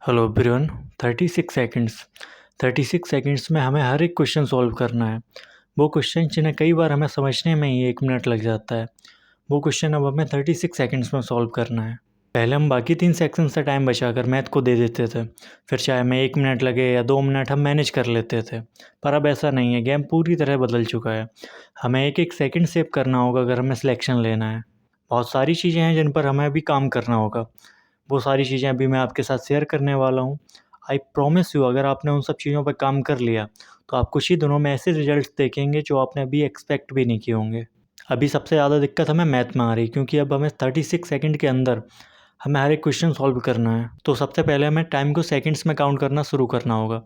Hello everyone. 36 seconds 36 seconds में हमें हर एक क्वेश्चन सॉल्व करना है। वो क्वेश्चन जिन्हें कई बार हमें समझने में ही 1 मिनट लग जाता है, वो क्वेश्चन अब हमें 36 सेकंड्स में सॉल्व करना है। पहले हम बाकी 3 सेक्शन से टाइम बचाकर मैथ को दे देते थे, फिर चाहे हमें 1 मिनट लगे या 2 मिनट हम मैनेज कर लेते थे। पर अब ऐसा नहीं है, गेम पूरी तरह बदल चुका है। हमें एक एक सेकंड सेव करना होगा अगर हमें सिलेक्शन लेना है। बहुत सारी चीज़ें हैं जिन पर हमें अभी काम करना होगा। वो सारी चीज़ें अभी मैं आपके साथ शेयर करने वाला हूँ। आई प्रॉमिस यू, अगर आपने उन सब चीज़ों पर काम कर लिया तो आप कुछ ही दिनों में ऐसे रिजल्ट्स देखेंगे जो आपने अभी एक्सपेक्ट भी नहीं किए होंगे। अभी सबसे ज़्यादा दिक्कत हमें मैथ में आ रही, क्योंकि अब हमें 36 सेकंड के अंदर हमें हर एक क्वेश्चन सॉल्व करना है। तो सबसे पहले हमें टाइम को सेकंड्स में काउंट करना शुरू करना होगा।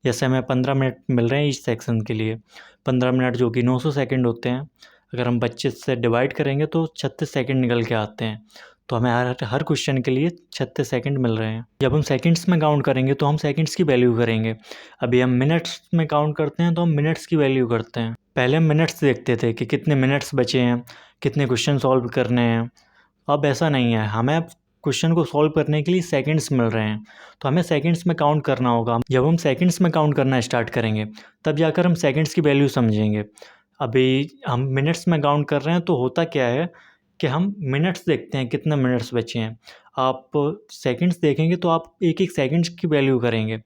जैसे हमें 15 मिनट मिल रहे हैं ईच सेक्शन के लिए। 15 मिनट जो कि 900 सेकंड होते हैं, अगर हम 25 से डिवाइड करेंगे तो 36 सेकंड निकल के आते हैं। तो हमें हर हर क्वेश्चन के लिए 36 सेकंड मिल रहे हैं। जब हम सेकंड्स में काउंट करेंगे तो हम सेकंड्स की वैल्यू करेंगे। अभी हम मिनट्स में काउंट करते हैं तो हम मिनट्स की वैल्यू करते हैं। पहले हम मिनट्स देखते थे कि कितने मिनट्स बचे हैं, कितने क्वेश्चन सॉल्व करने हैं। अब ऐसा नहीं है, हमें अब क्वेश्चन को सॉल्व करने के लिए सेकंड्स मिल रहे हैं, तो हमें सेकंड्स में काउंट करना होगा। जब हम सेकंड्स में काउंट करना स्टार्ट करेंगे तब जाकर हम सेकंड्स की वैल्यू समझेंगे। अभी हम मिनट्स में काउंट कर रहे हैं तो होता क्या है कि हम मिनट्स देखते हैं कितने मिनट्स बचे हैं। आप सेकंड्स देखेंगे तो आप एक एक सेकंड्स की वैल्यू करेंगे।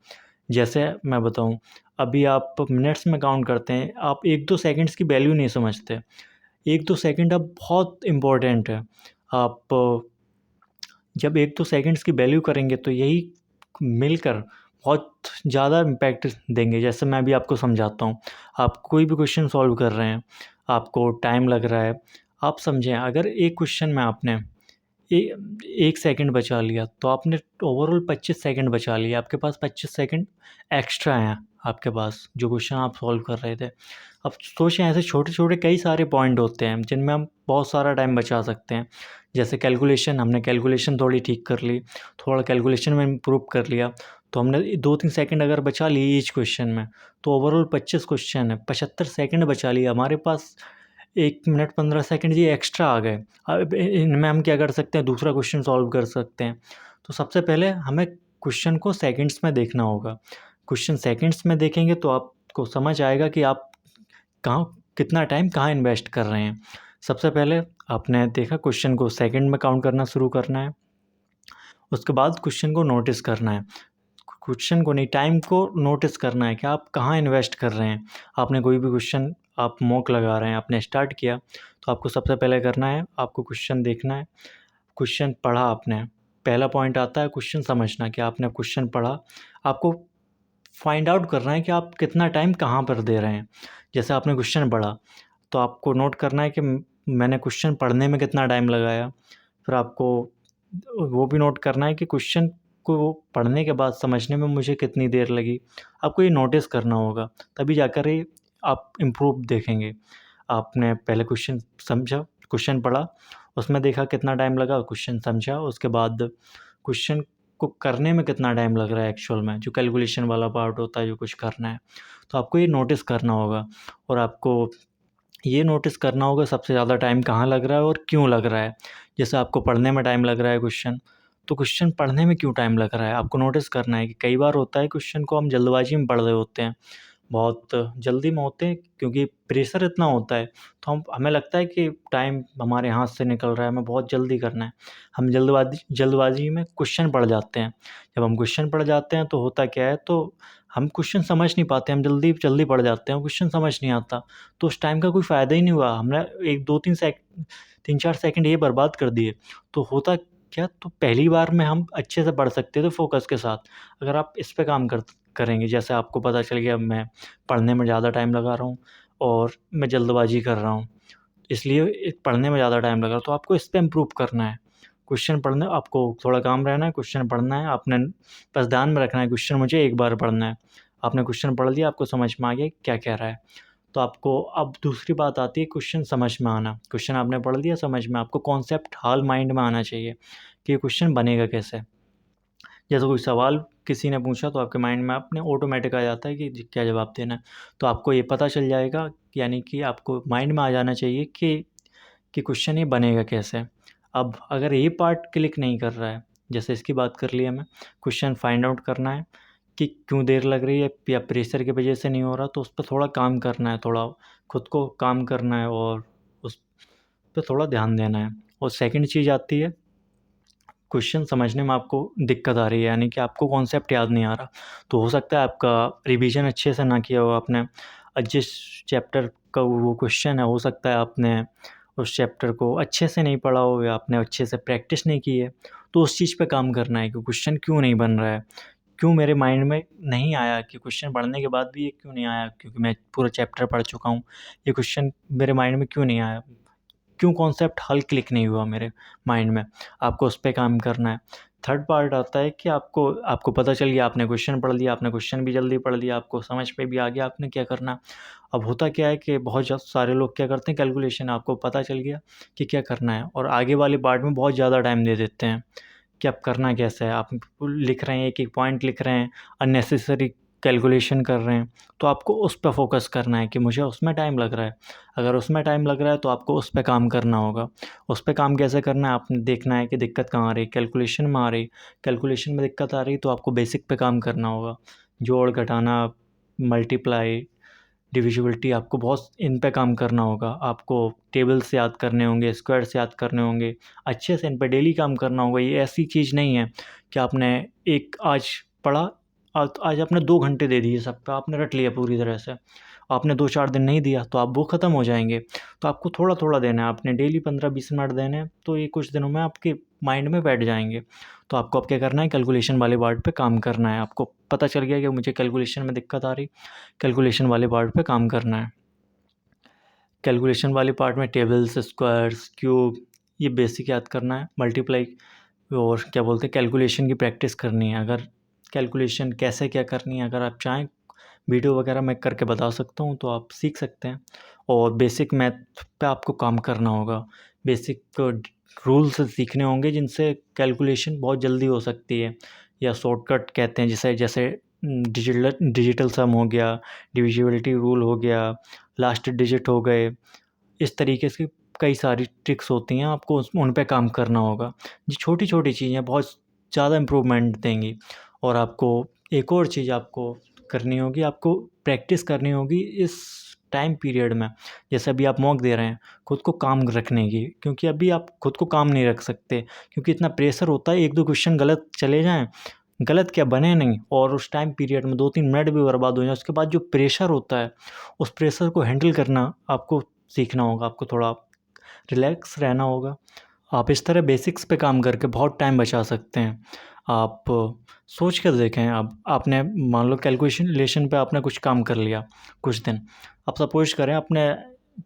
जैसे मैं बताऊं, अभी आप मिनट्स में काउंट करते हैं, आप 1-2 सेकंड्स की वैल्यू नहीं समझते। 1-2 सेकंड अब बहुत इम्पोर्टेंट है। आप जब 1-2 सेकंड्स की वैल्यू करेंगे तो यही मिलकर बहुत ज़्यादा इम्पैक्ट देंगे। जैसे मैं अभी आपको समझाता हूँ, आप कोई भी क्वेश्चन सॉल्व कर रहे हैं, आपको टाइम लग रहा है। आप समझें, अगर एक क्वेश्चन में आपने ए 1 सेकंड बचा लिया तो आपने ओवरऑल 25 सेकंड बचा लिया। आपके पास 25 सेकंड एक्स्ट्रा हैं आपके पास, जो क्वेश्चन आप सॉल्व कर रहे थे। अब सोचें, ऐसे छोटे-छोटे कई सारे पॉइंट होते हैं जिनमें हम बहुत सारा टाइम बचा सकते हैं। जैसे कैलकुलेशन, हमने कैलकुलेशन थोड़ी ठीक कर ली, थोड़ा कैलकुलेशन में इम्प्रूव कर लिया, तो हमने 2-3 सेकंड अगर बचा लिए ईच क्वेश्चन में, तो ओवरऑल 25 क्वेश्चन है, 75 सेकंड बचा लिए हमारे पास। 1 मिनट 15 सेकंड ये एक्स्ट्रा आ गए। अब इनमें हम क्या कर सकते हैं, दूसरा क्वेश्चन सॉल्व कर सकते हैं। तो सबसे पहले हमें क्वेश्चन को सेकंड्स में देखना होगा। क्वेश्चन सेकंड्स में देखेंगे तो आपको समझ आएगा कि आप कहाँ कितना टाइम कहाँ इन्वेस्ट कर रहे हैं। सबसे पहले आपने देखा, क्वेश्चन को सेकंड में काउंट करना शुरू करना है। उसके बाद क्वेश्चन को नोटिस करना है। क्वेश्चन को नहीं, टाइम को नोटिस करना है कि आप कहाँ इन्वेस्ट कर रहे हैं। आपने कोई भी क्वेश्चन, आप मॉक लगा रहे हैं, आपने स्टार्ट किया, तो आपको सबसे पहले करना है, आपको क्वेश्चन देखना है। क्वेश्चन पढ़ा आपने, पहला पॉइंट आता है क्वेश्चन समझना, कि आपने क्वेश्चन पढ़ा। आपको फाइंड आउट करना है कि आप कितना टाइम कहाँ पर दे रहे हैं। जैसे आपने क्वेश्चन पढ़ा तो आपको नोट करना है कि मैंने क्वेश्चन पढ़ने में कितना टाइम लगाया। फिर आपको वो भी नोट करना है कि क्वेश्चन को पढ़ने के बाद समझने में मुझे कितनी देर लगी। आपको ये नोटिस करना होगा, तभी जाकर ही आप इम्प्रूव देखेंगे। आपने पहले क्वेश्चन समझा, क्वेश्चन पढ़ा, उसमें देखा कितना टाइम लगा, क्वेश्चन समझा, उसके बाद क्वेश्चन को करने में कितना टाइम लग रहा है एक्चुअल में, जो कैलकुलेशन वाला पार्ट होता है, जो कुछ करना है। तो आपको ये नोटिस करना होगा, और आपको ये नोटिस करना होगा सबसे ज़्यादा टाइम कहाँ लग रहा है और क्यों लग रहा है। जैसे आपको पढ़ने में टाइम लग रहा है क्वेश्चन, तो क्वेश्चन पढ़ने में क्यों टाइम लग रहा है, आपको नोटिस करना है कि कई बार होता है क्वेश्चन को हम जल्दबाजी में पढ़ रहे होते हैं, बहुत जल्दी में होते हैं, क्योंकि प्रेशर इतना होता है, तो हमें लगता है कि टाइम हमारे हाथ से निकल रहा है, हमें बहुत जल्दी करना है। हम जल्दबाजी में क्वेश्चन पढ़ जाते हैं। जब हम क्वेश्चन पढ़ जाते हैं तो होता क्या है, तो हम क्वेश्चन समझ नहीं पाते, हम जल्दी जल्दी पढ़ जाते हैं, क्वेश्चन समझ नहीं आता। तो उस टाइम का कोई फ़ायदा ही नहीं हुआ, हमने 3-4 सेकंड ये बर्बाद कर दिए। तो होता क्या, तो पहली बार में हम अच्छे से पढ़ सकते थे फ़ोकस के साथ। अगर आप इस पे काम करेंगे, जैसे आपको पता चल गया मैं पढ़ने में ज़्यादा टाइम लगा रहा हूँ और मैं जल्दबाजी कर रहा हूँ, इसलिए पढ़ने में ज़्यादा टाइम लगा, तो आपको इस पे इम्प्रूव करना है। क्वेश्चन पढ़ना, आपको थोड़ा काम रहना है, क्वेश्चन पढ़ना है, आपने बस ध्यान में रखना है क्वेश्चन मुझे एक बार पढ़ना है। आपने क्वेश्चन पढ़ लिया, आपको समझ में आ गया क्या कह रहा है। तो आपको अब दूसरी बात आती है क्वेश्चन समझ में आना। क्वेश्चन आपने पढ़ लिया, समझ में, आपको कॉन्सेप्ट हाल माइंड में आना चाहिए कि ये क्वेश्चन बनेगा कैसे। जैसे कोई सवाल किसी ने पूछा तो आपके माइंड में अपने ऑटोमेटिक आ जाता है कि क्या जवाब देना है। तो आपको ये पता चल जाएगा, यानी कि आपको माइंड में आ जाना चाहिए कि क्वेश्चन ये बनेगा कैसे। अब अगर ये पार्ट क्लिक नहीं कर रहा है, जैसे इसकी बात कर ली हमें, क्वेश्चन फाइंड आउट करना है कि क्यों देर लग रही है या प्रेशर की वजह से नहीं हो रहा, तो उस पर थोड़ा काम करना है, थोड़ा खुद को काम करना है और उस पे थोड़ा ध्यान देना है। और सेकंड चीज़ आती है, क्वेश्चन समझने में आपको दिक्कत आ रही है, यानी कि आपको कॉन्सेप्ट याद नहीं आ रहा, तो हो सकता है आपका रिवीजन अच्छे से ना किया हो आपने। जिस चैप्टर का वो क्वेश्चन है, हो सकता है आपने उस चैप्टर को अच्छे से नहीं पढ़ा हो या आपने अच्छे से प्रैक्टिस नहीं की है। तो उस चीज़ पे काम करना है कि क्वेश्चन क्यों नहीं बन रहा है, क्यों मेरे माइंड में नहीं आया, कि क्वेश्चन पढ़ने के बाद भी ये क्यों नहीं आया, क्योंकि मैं पूरा चैप्टर पढ़ चुका हूँ, ये क्वेश्चन मेरे माइंड में क्यों नहीं आया, क्यों कॉन्सेप्ट हल क्लिक नहीं हुआ मेरे माइंड में, आपको उस पे काम करना है। थर्ड पार्ट आता है कि आपको आपको पता चल गया, आपने क्वेश्चन पढ़ लिया, आपने क्वेश्चन भी जल्दी पढ़ लिया, आपको समझ पे भी आ गया आपने क्या करना। अब होता क्या है कि बहुत सारे लोग क्या करते हैं, कैलकुलेशन आपको पता चल गया कि क्या करना है, और आगे वाले पार्ट में बहुत ज़्यादा टाइम दे देते हैं कि अब करना कैसे है। आप लिख रहे हैं, एक एक पॉइंट लिख रहे हैं, अननेसेसरी कैलकुलेशन कर रहे हैं, तो आपको उस पर फोकस करना है कि मुझे उसमें टाइम लग रहा है। अगर उसमें टाइम लग रहा है तो आपको उस पर काम करना होगा। उस पर काम कैसे करना है, आपने देखना है कि दिक्कत कहाँ आ रही है, कैलकुलेशन में आ रही, कैलकुलेशन में दिक्कत आ रही तो आपको बेसिक पे काम करना होगा, जोड़ घटाना, मल्टीप्लाई, डिविजिबिलिटी, आपको बहुत इन पे काम करना होगा। आपको टेबल्स याद करने होंगे, स्क्वायर्स याद करने होंगे, अच्छे से इन पे डेली काम करना होगा। ये ऐसी चीज़ नहीं है कि आपने एक आज पढ़ा, आज आपने 2 घंटे दे दिए सब पे, आपने रट लिया पूरी तरह से, आपने 2-4 दिन नहीं दिया तो आप वो ख़त्म हो जाएंगे। तो आपको थोड़ा थोड़ा देना है, आपने डेली 15-20 मिनट देने हैं, तो ये कुछ दिनों में आपके माइंड में बैठ जाएंगे। तो आपको अब क्या करना है, कैलकुलेशन वाले पार्ट पे काम करना है। आपको पता चल गया कि मुझे कैलकुलेशन में दिक्कत आ रही, कैलकुलेशन वाले पार्ट पे काम करना है। कैलकुलेशन वाले पार्ट में टेबल्स, स्क्वायर्स, क्यूब, ये बेसिक याद करना है, मल्टीप्लाई और क्या बोलते हैं, कैलकुलेशन की प्रैक्टिस करनी है। अगर कैलकुलेशन कैसे क्या करनी है, अगर आप चाहें वीडियो वगैरह मैं करके बता सकता हूँ तो आप सीख सकते हैं। और बेसिक मैथ पे आपको काम करना होगा, बेसिक रूल्स सीखने होंगे जिनसे कैलकुलेशन बहुत जल्दी हो सकती है, या शॉर्टकट कहते हैं जिसे, जैसे डिजिटल डिजिटल सम हो गया, डिविजिबिलिटी रूल हो गया, लास्ट डिजिट हो गए, इस तरीके से कई सारी ट्रिक्स होती हैं, आपको उन पे काम करना होगा। ये छोटी छोटी चीज़ें बहुत ज़्यादा इम्प्रूवमेंट देंगी। और आपको एक और चीज़ आपको करनी होगी, आपको प्रैक्टिस करनी होगी इस टाइम पीरियड में। जैसे अभी आप मॉक दे रहे हैं, खुद को काम रखने की, क्योंकि अभी आप खुद को काम नहीं रख सकते, क्योंकि इतना प्रेशर होता है, 1-2 क्वेश्चन गलत चले जाएँ, गलत क्या बने नहीं, और उस टाइम पीरियड में 2-3 मिनट भी बर्बाद हो जाए, उसके बाद जो प्रेशर होता है, उस प्रेशर को हैंडल करना आपको सीखना होगा, आपको थोड़ा रिलैक्स रहना होगा। आप इस तरह बेसिक्स पे काम करके बहुत टाइम बचा सकते हैं। आप सोच कर देखें, अब आपने मान लो कैलकुलेशन पे आपने कुछ काम कर लिया कुछ दिन, अब सपोज़ करें आपने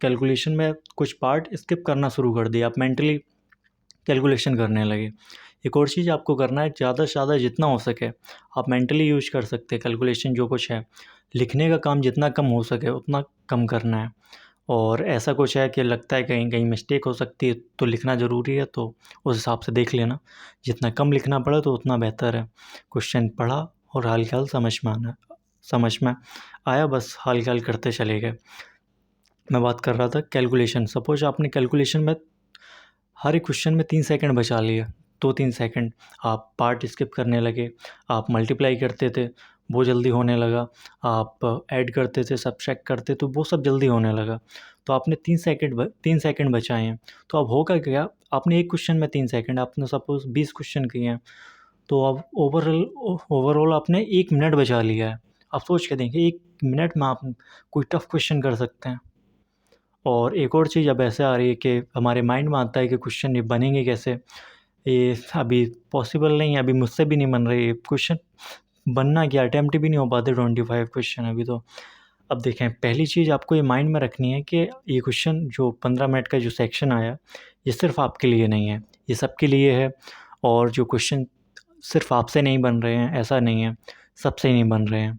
कैलकुलेशन में कुछ पार्ट स्किप करना शुरू कर दिया, आप मेंटली कैलकुलेशन करने लगे। एक और चीज़ आपको करना है, ज़्यादा से ज़्यादा जितना हो सके आप मेंटली यूज़ कर सकते हैं कैलकुलेशन जो कुछ है। लिखने का काम जितना कम हो सके उतना कम करना है। और ऐसा कुछ है कि लगता है कहीं कहीं मिस्टेक हो सकती है तो लिखना ज़रूरी है, तो उस हिसाब से देख लेना, जितना कम लिखना पड़े तो उतना बेहतर है। क्वेश्चन पढ़ा और हाल-ख़ाल समझ में आया, बस हाल-ख़ाल करते चले गए। मैं बात कर रहा था कैलकुलेशन, सपोज़ आपने कैलकुलेशन में हर एक क्वेश्चन में 3 सेकंड बचा लिए, 2-3 सेकंड आप पार्ट स्किप करने लगे, आप मल्टीप्लाई करते थे, वो जल्दी होने लगा, आप ऐड करते थे, सब्ट्रैक्ट करते तो वो सब जल्दी होने लगा। तो आपने 3 सेकंड बचाए हैं, तो अब होगा क्या, आपने एक क्वेश्चन में 3 सेकंड, आपने सपोज़ 20 क्वेश्चन किए हैं, तो अब ओवरऑल आपने 1 मिनट बचा लिया है। आप सोच के देखिए 1 मिनट में आप कोई टफ़ क्वेश्चन कर सकते हैं। और एक और चीज़ अब ऐसे आ रही है कि हमारे माइंड में आता है कि क्वेश्चन ये बनेंगे कैसे? ये अभी पॉसिबल नहीं है, अभी मुझसे भी नहीं बन रही क्वेश्चन, बनना क्या, अटेम्प्ट भी नहीं हो पाते 25 क्वेश्चन अभी तो। अब देखें, पहली चीज़ आपको ये माइंड में रखनी है कि ये क्वेश्चन जो 15 मिनट का जो सेक्शन आया, ये सिर्फ़ आपके लिए नहीं है, ये सबके लिए है। और जो क्वेश्चन सिर्फ़ आपसे नहीं बन रहे हैं, ऐसा नहीं है, सबसे नहीं बन रहे हैं,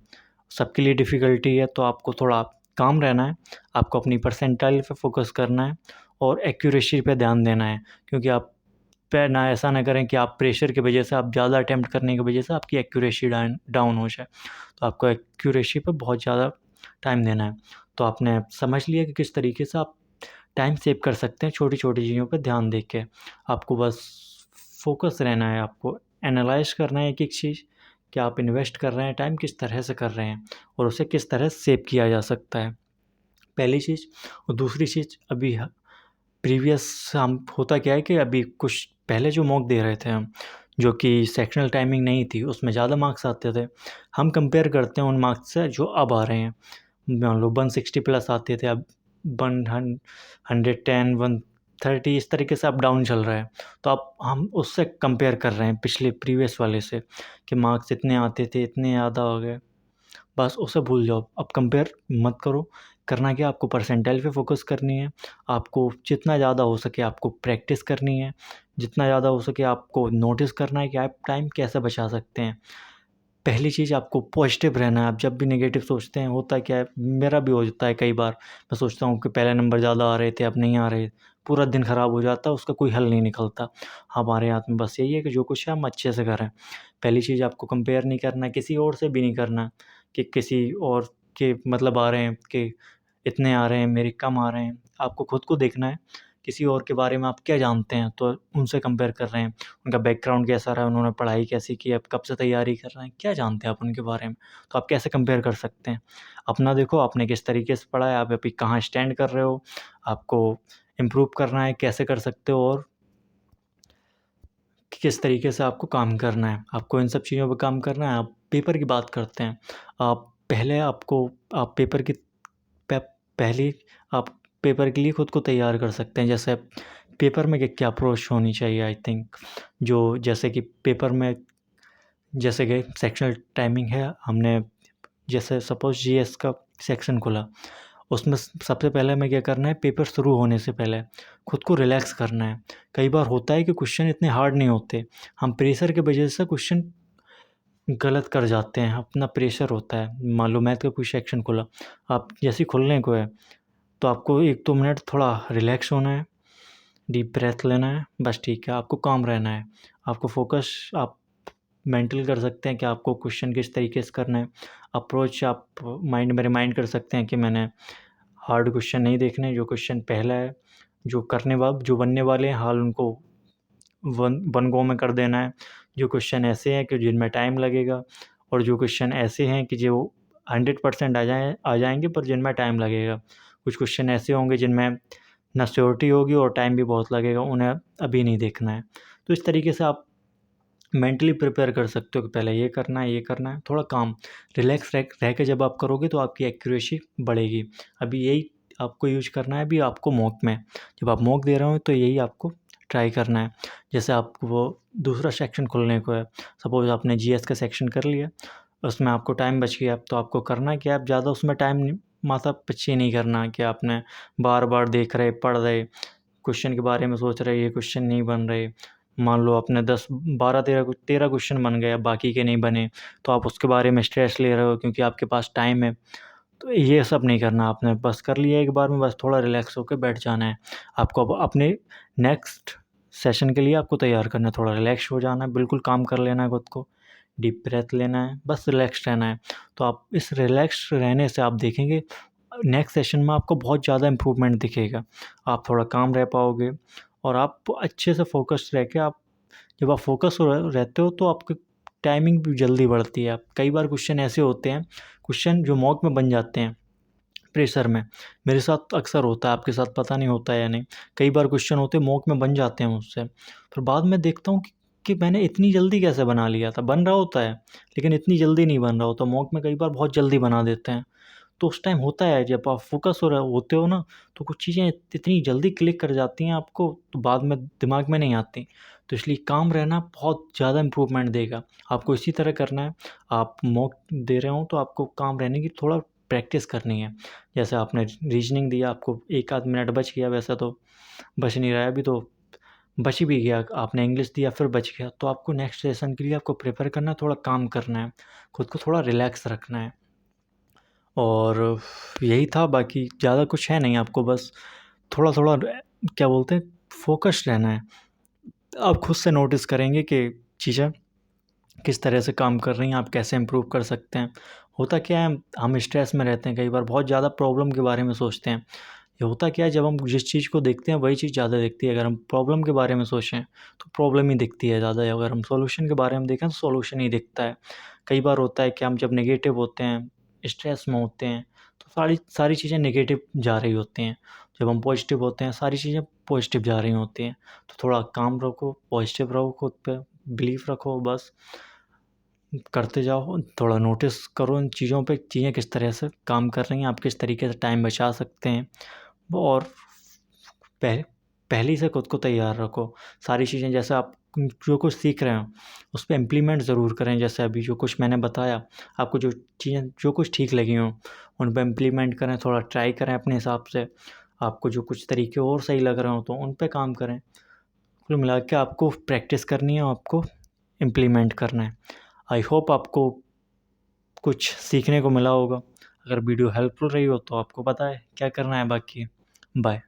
सबके लिए डिफ़िकल्टी है। तो आपको थोड़ा काम रहना है, आपको अपनी परसेंटाइल पे फ़ोकस करना है और एक्यूरेसी पे ध्यान देना है, क्योंकि आप पे ना ऐसा ना करें कि आप प्रेशर की वजह से, आप ज़्यादा अटेम्प्ट करने की वजह से आपकी एक्यूरेसी डाउन हो जाए। तो आपको एक्यूरेसी पे बहुत ज़्यादा टाइम देना है। तो आपने समझ लिया कि किस तरीके से आप टाइम सेव कर सकते हैं छोटी-छोटी चीज़ों पे ध्यान दे के। आपको बस फ़ोकस रहना है, आपको एनालाइज करना है एक एक चीज़ कि आप इन्वेस्ट कर रहे हैं टाइम किस तरह से कर रहे हैं और उसे किस तरह सेव किया जा सकता है, पहली चीज़। और दूसरी चीज़, अभी प्रीवियस हम होता क्या है कि अभी कुछ पहले जो मॉक दे रहे थे हम, जो कि सेक्शनल टाइमिंग नहीं थी, उसमें ज़्यादा मार्क्स आते थे। हम कंपेयर करते हैं उन मार्क्स से जो अब आ रहे हैं। मान लो 160 प्लस आते थे, अब 110 130 इस तरीके से अप डाउन चल रहा है। तो अब हम उससे कंपेयर कर रहे हैं पिछले प्रीवियस वाले से कि मार्क्स इतने आते थे, इतने ज़्यादा हो गए। बस उसे भूल जाओ, अब कंपेयर मत करो। करना क्या, आपको परसेंटाइल पे फोकस करनी है। आपको जितना ज़्यादा हो सके आपको प्रैक्टिस करनी है। जितना ज़्यादा हो सके आपको नोटिस करना है कि आप टाइम कैसे बचा सकते हैं। पहली चीज़, आपको पॉजिटिव रहना है। आप जब भी नेगेटिव सोचते हैं, होता क्या है, मेरा भी हो जाता है कई बार। मैं सोचता हूँ कि पहले नंबर ज़्यादा आ रहे थे, अब नहीं आ रहे, पूरा दिन ख़राब हो जाता है, उसका कोई हल नहीं निकलता। हमारे हाथ में बस यही है कि जो कुछ है हम अच्छे से करें। पहली चीज़, आपको कंपेयर नहीं करना है, किसी और से भी नहीं करना कि किसी और के मतलब आ रहे हैं कि इतने आ रहे हैं, मेरे कम आ रहे हैं। आपको खुद को देखना है, किसी और के बारे में आप क्या जानते हैं, तो उनसे कंपेयर कर रहे हैं। उनका बैकग्राउंड कैसा रहा, उन्होंने पढ़ाई कैसी की, अब कब से तैयारी कर रहे हैं, क्या जानते हैं आप उनके बारे में, तो आप कैसे कंपेयर कर सकते हैं। अपना देखो, आपने किस तरीके से पढ़ा है, आप अभी कहाँ स्टैंड कर रहे हो, आपको इम्प्रूव करना है, कैसे कर सकते हो और किस तरीके से आपको काम करना है। आपको इन सब चीज़ों पे काम करना है। आप पेपर की बात करते हैं, आप पहले आपको आप पेपर की पे पहली आप पेपर के लिए खुद को तैयार कर सकते हैं। जैसे पेपर में क्या अप्रोच होनी चाहिए, आई थिंक, जो जैसे कि पेपर में जैसे कि सेक्शनल टाइमिंग है, हमने जैसे सपोज़ जीएस का सेक्शन खुला, उसमें सबसे पहले हमें क्या करना है, पेपर शुरू होने से पहले खुद को रिलैक्स करना है। कई बार होता है कि क्वेश्चन इतने हार्ड नहीं होते, हम प्रेशर की वजह से क्वेश्चन गलत कर जाते हैं, अपना प्रेशर होता है। मान लो मैथ का कोई सेक्शन खुला, आप जैसे ही खुलने को है, तो आपको 1-2 मिनट थोड़ा रिलैक्स होना है, डीप ब्रेथ लेना है, बस ठीक है। आपको काम रहना है, आपको फोकस आप मेंटल कर सकते हैं कि आपको क्वेश्चन किस तरीके से करना है। अप्रोच आप माइंड में रिमाइंड कर सकते हैं कि मैंने हार्ड क्वेश्चन नहीं देखने, जो क्वेश्चन पहला है, जो बनने वाले हैं हाल, उनको वन गो में कर देना है। जो क्वेश्चन ऐसे हैं कि जिनमें टाइम लगेगा, और जो क्वेश्चन ऐसे हैं कि जो 100% आ जाएंगे पर जिनमें टाइम लगेगा। कुछ क्वेश्चन ऐसे होंगे जिनमें ना श्योरिटी होगी और टाइम भी बहुत लगेगा, उन्हें अभी नहीं देखना है। तो इस तरीके से आप मेंटली प्रिपेयर कर सकते हो कि पहले ये करना है, ये करना है। थोड़ा काम रिलैक्स रह के जब आप करोगे तो आपकी एक्यूरेसी बढ़ेगी। अभी यही आपको यूज करना है, अभी आपको मॉक में, जब आप मॉक दे रहे हो तो यही आपको ट्राई करना है। जैसे आपको वो दूसरा सेक्शन खुलने को है, सपोज़ आपने जीएस का सेक्शन कर लिया, उसमें आपको टाइम बच गया, तो आपको करना क्या है, आप ज़्यादा उसमें टाइम माथा पच्ची नहीं करना कि आपने बार बार देख रहे, पढ़ रहे, क्वेश्चन के बारे में सोच रहे, ये क्वेश्चन नहीं बन रहे। मान लो आपने 10 12 13 क्वेश्चन बन गए, अब बाकी के नहीं बने, तो आप उसके बारे में स्ट्रेस ले रहे हो क्योंकि आपके पास टाइम है। तो ये सब नहीं करना आपने, बस कर लिया एक बार में, बस थोड़ा रिलैक्स होकर बैठ जाना है। आपको अब अपने नेक्स्ट सेशन के लिए आपको तैयार करना है, थोड़ा रिलैक्स हो जाना है, बिल्कुल काम कर लेना है खुद को, डीप ब्रेथ लेना है, बस रिलैक्स रहना है। तो आप इस रिलैक्स रहने से आप देखेंगे नेक्स्ट सेशन में आपको बहुत ज़्यादा इम्प्रूवमेंट दिखेगा। आप थोड़ा काम रह पाओगे और आप अच्छे से फ़ोकस रह के आप जब आप फ़ोकस रहते हो तो आपकी टाइमिंग भी जल्दी बढ़ती है। कई बार क्वेश्चन ऐसे होते हैं, क्वेश्चन जो मॉक में बन जाते हैं प्रेशर में, मेरे साथ अक्सर होता है, आपके साथ पता नहीं होता है या नहीं। कई बार क्वेश्चन होते हैं मॉक में बन जाते हैं मुझसे, फिर बाद में देखता हूँ कि मैंने इतनी जल्दी कैसे बना लिया था। बन रहा होता है लेकिन इतनी जल्दी नहीं बन रहा होता। मॉक में कई बार बहुत जल्दी बना देते हैं। तो उस टाइम होता है जब आप फ़ोकस हो रहे होते हो ना, तो कुछ चीज़ें इतनी जल्दी क्लिक कर जाती हैं आपको, तो बाद में दिमाग में नहीं आती। तो इसलिए काम रहना बहुत ज़्यादा इम्प्रूवमेंट देगा। आपको इसी तरह करना है, आप मॉक दे रहे हो तो आपको काम रहने की थोड़ा प्रैक्टिस करनी है। जैसे आपने रीजनिंग दिया, आपको 1 आध मिनट बच गया, वैसे तो बच नहीं रहा है अभी, तो बच भी गया। आपने इंग्लिश दिया फिर बच गया, तो आपको नेक्स्ट सेशन के लिए आपको प्रिपेयर करना है, थोड़ा काम करना है, खुद को थोड़ा रिलैक्स रखना है। और यही था, बाकी ज़्यादा कुछ है नहीं। आपको बस थोड़ा-थोड़ा क्या बोलते हैं, फ़ोकस्ड रहना है। आप खुद से नोटिस करेंगे कि चीज़ें किस तरह से काम कर रही हैं, आप कैसे इम्प्रूव कर सकते हैं। होता क्या है, हम स्ट्रेस में रहते हैं, कई बार बहुत ज़्यादा प्रॉब्लम के बारे में सोचते हैं ये होता क्या है, जब हम जिस चीज़ को देखते हैं वही चीज़ ज़्यादा दिखती है। अगर हम प्रॉब्लम के बारे में सोचें तो प्रॉब्लम ही दिखती है ज़्यादा, अगर हम सॉल्यूशन के बारे में देखें तो सॉल्यूशन ही दिखता है। कई बार होता है कि हम जब नेगेटिव होते हैं, स्ट्रेस में होते हैं, तो सारी सारी चीज़ें नेगेटिव जा रही होती हैं। जब हम पॉजिटिव होते हैं सारी चीज़ें पॉजिटिव जा रही होती हैं। तो थोड़ा काम रखो, पॉजिटिव रहो, खुद पे बिलीव रखो, बस करते जाओ। थोड़ा नोटिस करो इन चीज़ों पे, चीज़ें किस तरह से काम कर रही हैं, आप किस तरीके से टाइम बचा सकते हैं। और पहले ही से खुद को तैयार रखो। सारी चीज़ें जैसे आप जो कुछ सीख रहे हो उस पे इम्प्लीमेंट ज़रूर करें। जैसे अभी जो कुछ मैंने बताया, आपको जो चीज़ें जो कुछ ठीक लगी हों उन पे इम्प्लीमेंट करें, थोड़ा ट्राई करें अपने हिसाब से। आपको जो कुछ तरीके और सही लग रहे हो तो उन पे काम करें। कुल मिला के आपको प्रैक्टिस करनी है, आपको इम्प्लीमेंट करना है। आई होप आपको कुछ सीखने को मिला होगा। अगर वीडियो हेल्पफुल रही हो तो आपको पता है क्या करना है बाकी। बाय।